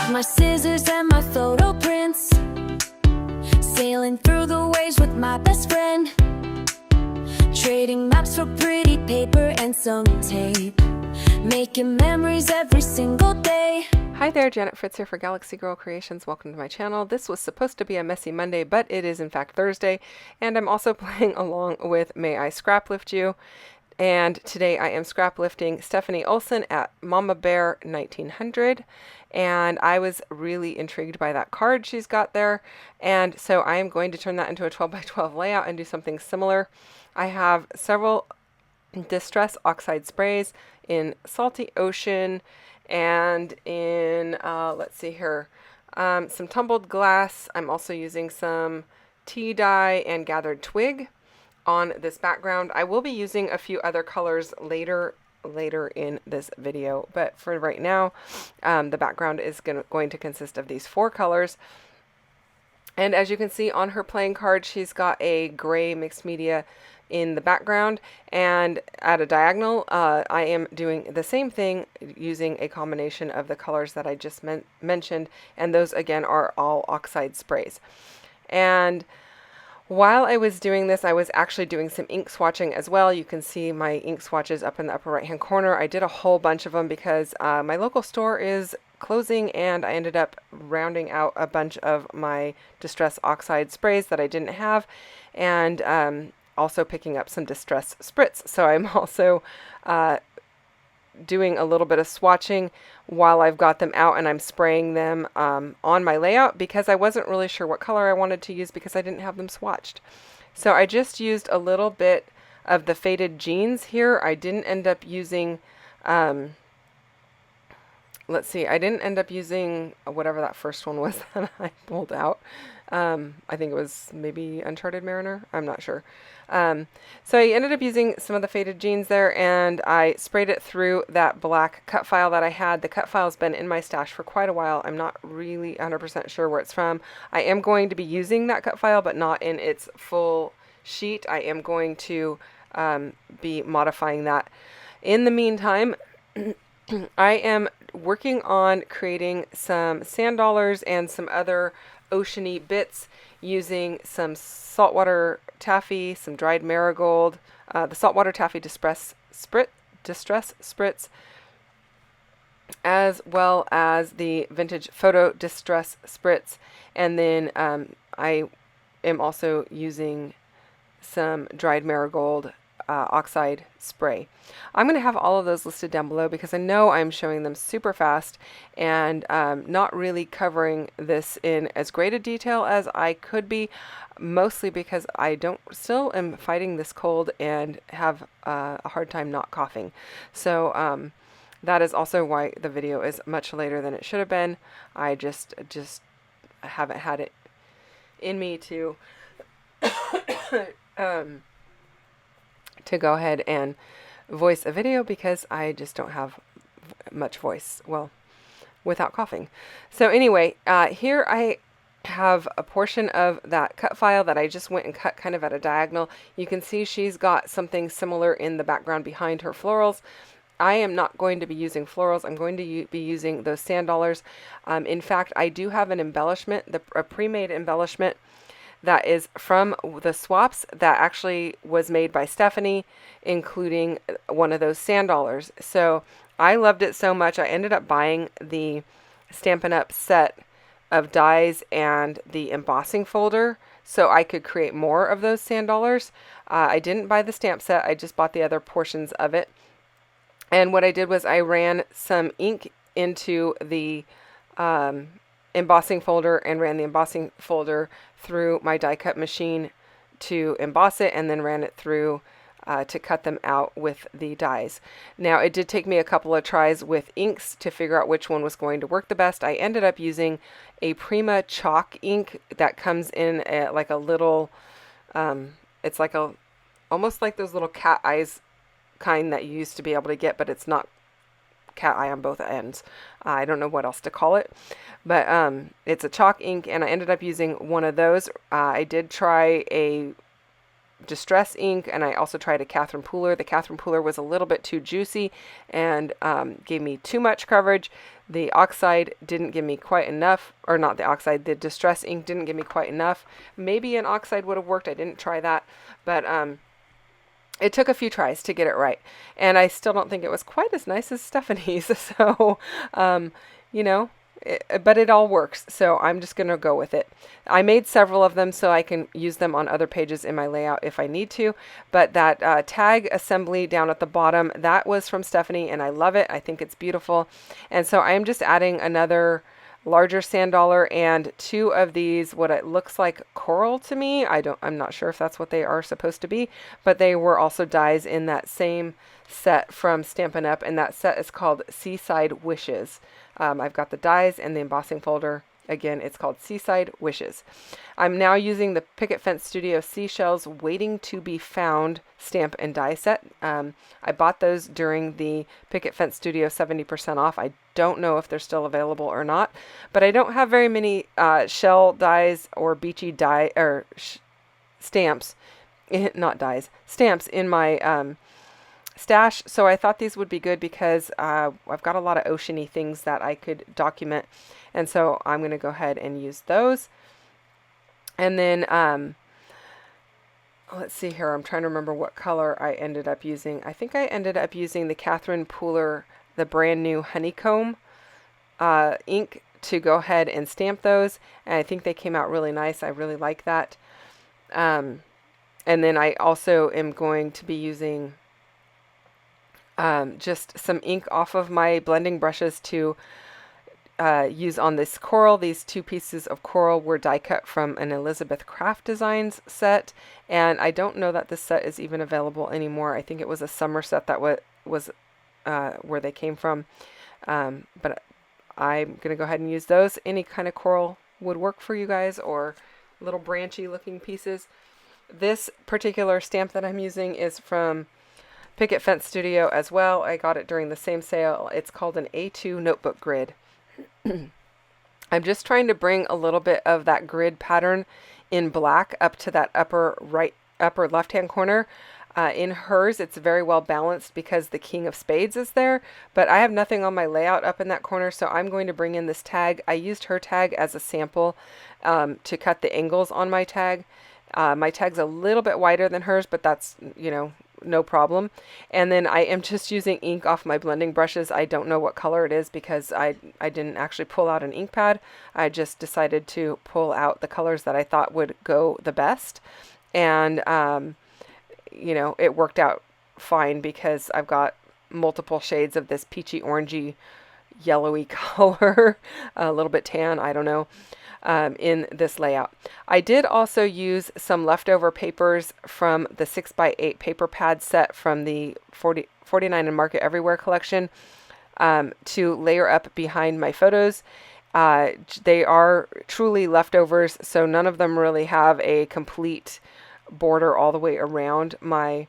my scissors and my photo prints, sailing through the waves with my best friend, trading maps for pretty paper and some tape, making memories every single day. Hi there, Janet Fritz here for Galaxy Girl Creations. Welcome to my channel. This was supposed to be a messy Monday, but it is in fact Thursday, and I'm also playing along with May I Scraplift You. And today I am scrap lifting Stephanie Olson at Mama Bear 1900, and I was really intrigued by that card she's got there, and so I am going to turn that into a 12 by 12 layout and do something similar. I have several Distress Oxide sprays in Salty Ocean and in, let's see here, some tumbled glass. I'm also using some tea dye and gathered twig on this background. I will be using a few other colors later in this video, but for right now, the background is going to consist of these 4 colors. And as you can see on her playing card, she's got a gray mixed media in the background, and at a diagonal, I am doing the same thing using a combination of the colors that I just mentioned, and those again are all Oxide sprays. And while I was doing this, I was actually doing some ink swatching as well. You can see my ink swatches up in the upper right hand corner. I did a whole bunch of them because my local store is closing, and I ended up rounding out a bunch of my Distress Oxide sprays that I didn't have, and also picking up some Distress Spritz. So I'm also doing a little bit of swatching while I've got them out, and I'm spraying them on my layout because I wasn't really sure what color I wanted to use because I didn't have them swatched. So I just used a little bit of the Faded Jeans here. I didn't end up using, let's see, I didn't end up using whatever that first one was that I pulled out. I think it was maybe Uncharted Mariner. I'm not sure. So I ended up using some of the Faded Jeans there, and I sprayed it through that black cut file that I had. The cut file's been in my stash for quite a while. I'm not really 100% sure where it's from. I am going to be using that cut file, but not in its full sheet. I am going to be modifying that. In the meantime, I am working on creating some sand dollars and some other oceany bits using some saltwater taffy, some dried marigold, the saltwater taffy distress spritz, as well as the vintage photo distress spritz, and then I am also using some dried marigold Oxide spray. I'm going to have all of those listed down below because I know I'm showing them super fast and not really covering this in as great a detail as I could be, mostly because I still am fighting this cold and have a hard time not coughing. So that is also why the video is much later than it should have been. I just haven't had it in me to to go ahead and voice a video because I just don't have much voice, well, without coughing. So anyway, here I have a portion of that cut file that I just went and cut kind of at a diagonal. You can see she's got something similar in the background behind her florals. I am not going to be using florals. I'm going to be using those sand dollars. In fact, I do have an embellishment, a pre-made embellishment that is from the swaps that actually was made by Stephanie, including one of those sand dollars. So I loved it so much, I ended up buying the Stampin' Up! Set of dies and the embossing folder so I could create more of those sand dollars. I didn't buy the stamp set, I just bought the other portions of it. And what I did was I ran some ink into the embossing folder and ran the embossing folder through my die cut machine to emboss it, and then ran it through to cut them out with the dies. Now it did take me a couple of tries with inks to figure out which one was going to work the best. I ended up using a Prima chalk ink that comes in like a little, it's like almost like those little cat eyes kind that you used to be able to get, but it's not cat eye on both ends. I don't know what else to call it, but it's a chalk ink, and I ended up using one of those. I did try a Distress ink, and I also tried a Catherine Pooler. The Catherine Pooler was a little bit too juicy and gave me too much coverage. The Oxide didn't give me quite enough, or not the Oxide, the Distress ink didn't give me quite enough. Maybe an Oxide would have worked. I didn't try that, but it took a few tries to get it right. And I still don't think it was quite as nice as Stephanie's. So, you know, but it all works. So I'm just going to go with it. I made several of them so I can use them on other pages in my layout if I need to. But that tag assembly down at the bottom, that was from Stephanie, and I love it. I think it's beautiful. And so I am just adding another larger sand dollar and 2 of these, what it looks like coral to me. I'm not sure if that's what they are supposed to be, but they were also dies in that same set from Stampin' Up, and that set is called Seaside Wishes. I've got the dies and the embossing folder. Again, it's called Seaside Wishes. I'm now using the Picket Fence Studio Seashells Waiting to be Found stamp and die set. I bought those during the Picket Fence Studio 70% off. I don't know if they're still available or not, but I don't have very many shell dies or beachy die or stamps, not dies, stamps in my stash, so I thought these would be good because I've got a lot of oceany things that I could document, and so I'm going to go ahead and use those. And then let's see here, I'm trying to remember what color I ended up using. I think I ended up using the Catherine Pooler, the brand new honeycomb ink, to go ahead and stamp those, and I think they came out really nice. I really like that. And then I also am going to be using just some ink off of my blending brushes to use on this coral. These 2 pieces of coral were die cut from an Elizabeth Craft Designs set, and I don't know that this set is even available anymore. I think it was a summer set that was where they came from, but I'm going to go ahead and use those. Any kind of coral would work for you guys, or little branchy looking pieces. This particular stamp that I'm using is from Picket Fence Studio as well. I got it during the same sale. It's called an A2 notebook grid. I'm just trying to bring a little bit of that grid pattern in black up to that upper left hand corner. In hers, it's very well balanced because the King of Spades is there, but I have nothing on my layout up in that corner, so I'm going to bring in this tag. I used her tag as a sample to cut the angles on my tag. My tag's a little bit wider than hers, but that's, you know, no problem. And then I am just using ink off my blending brushes. I don't know what color it is because I didn't actually pull out an ink pad. I just decided to pull out the colors that I thought would go the best. And, you know, it worked out fine because I've got multiple shades of this peachy orangey yellowy color, a little bit tan, I don't know, in this layout. I did also use some leftover papers from the 6x8 paper pad set from the 49 and Market Everywhere collection to layer up behind my photos. They are truly leftovers, so none of them really have a complete border all the way around my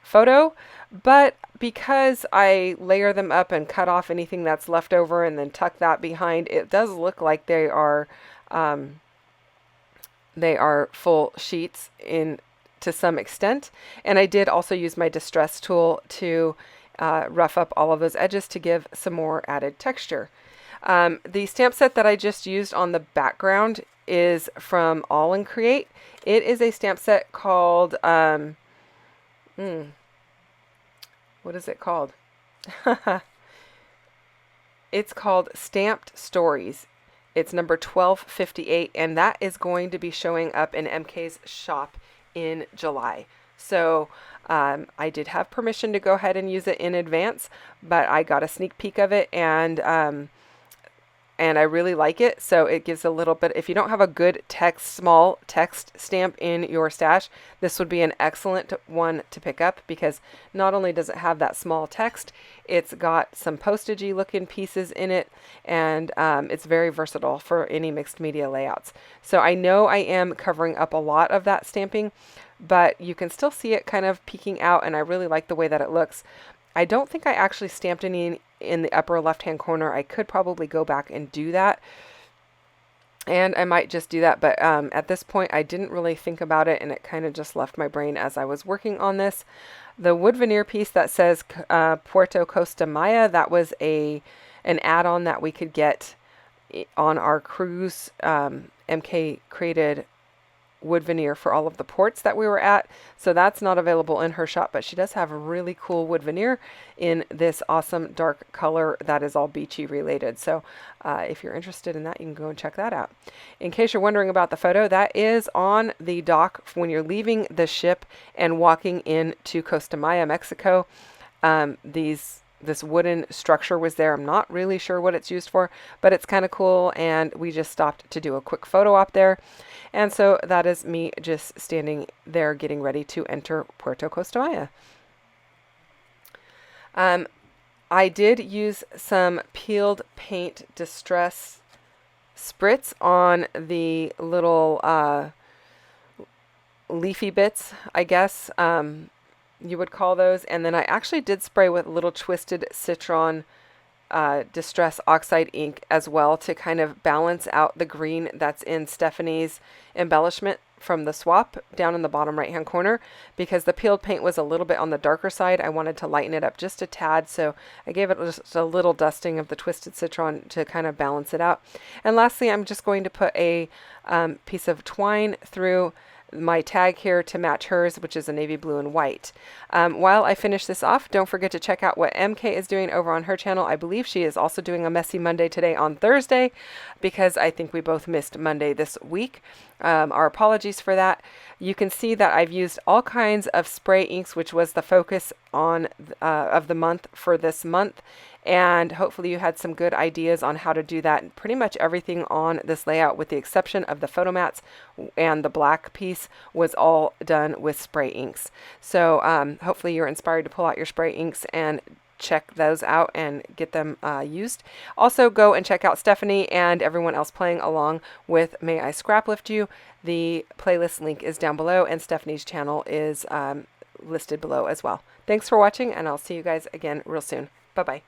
photo, but because I layer them up and cut off anything that's left over and then tuck that behind, it does look like they are full sheets to some extent. And I did also use my distress tool to rough up all of those edges to give some more added texture. The stamp set that I just used on the background is from Aall and Create. It is a stamp set called, what is it called? It's called Stamped Stories. It's number 1258, and that is going to be showing up in MK's shop in July. So I did have permission to go ahead and use it in advance, but I got a sneak peek of it, and I really like it. So it gives a little bit, if you don't have a good small text stamp in your stash, this would be an excellent one to pick up, because not only does it have that small text, it's got some postagey looking pieces in it, and it's very versatile for any mixed media layouts. So I know I am covering up a lot of that stamping, but you can still see it kind of peeking out, and I really like the way that it looks. I don't think I actually stamped any in the upper left hand corner. I could probably go back and do that. And I might just do that, but at this point I didn't really think about it, and it kind of just left my brain as I was working on this. The wood veneer piece that says Puerto, Costa Maya, that was an add-on that we could get on our cruise. MK created wood veneer for all of the ports that we were at, so that's not available in her shop, but she does have a really cool wood veneer in this awesome dark color that is all beachy related. So if you're interested in that, you can go and check that out. In case you're wondering about the photo, that is on the dock when you're leaving the ship and walking into Costa Maya, Mexico. This wooden structure was there. I'm not really sure what it's used for, but it's kind of cool, and we just stopped to do a quick photo op there. And so that is me just standing there getting ready to enter Puerto, Costa Maya. I did use some peeled paint distress spritz on the little leafy bits, I guess you would call those. And then I actually did spray with little twisted citron distress oxide ink as well to kind of balance out the green that's in Stephanie's embellishment from the swap down in the bottom right hand corner, because the peeled paint was a little bit on the darker side. I wanted to lighten it up just a tad, so I gave it just a little dusting of the twisted citron to kind of balance it out. And lastly, I'm just going to put a piece of twine through my tag here to match hers, which is a navy blue and white. While I finish this off, don't forget to check out what MK is doing over on her channel. I believe she is also doing a Messy Monday today on Thursday, because I think we both missed Monday this week. Our apologies for that. You can see that I've used all kinds of spray inks, which was the focus on of the month for this month. And hopefully you had some good ideas on how to do that. Pretty much everything on this layout, with the exception of the photo mats and the black piece, was all done with spray inks. So hopefully you're inspired to pull out your spray inks and check those out and get them used. Also, go and check out Stephanie and everyone else playing along with May I Scraplift You. The playlist link is down below, and Stephanie's channel is listed below as well. Thanks for watching, and I'll see you guys again real soon. Bye-bye.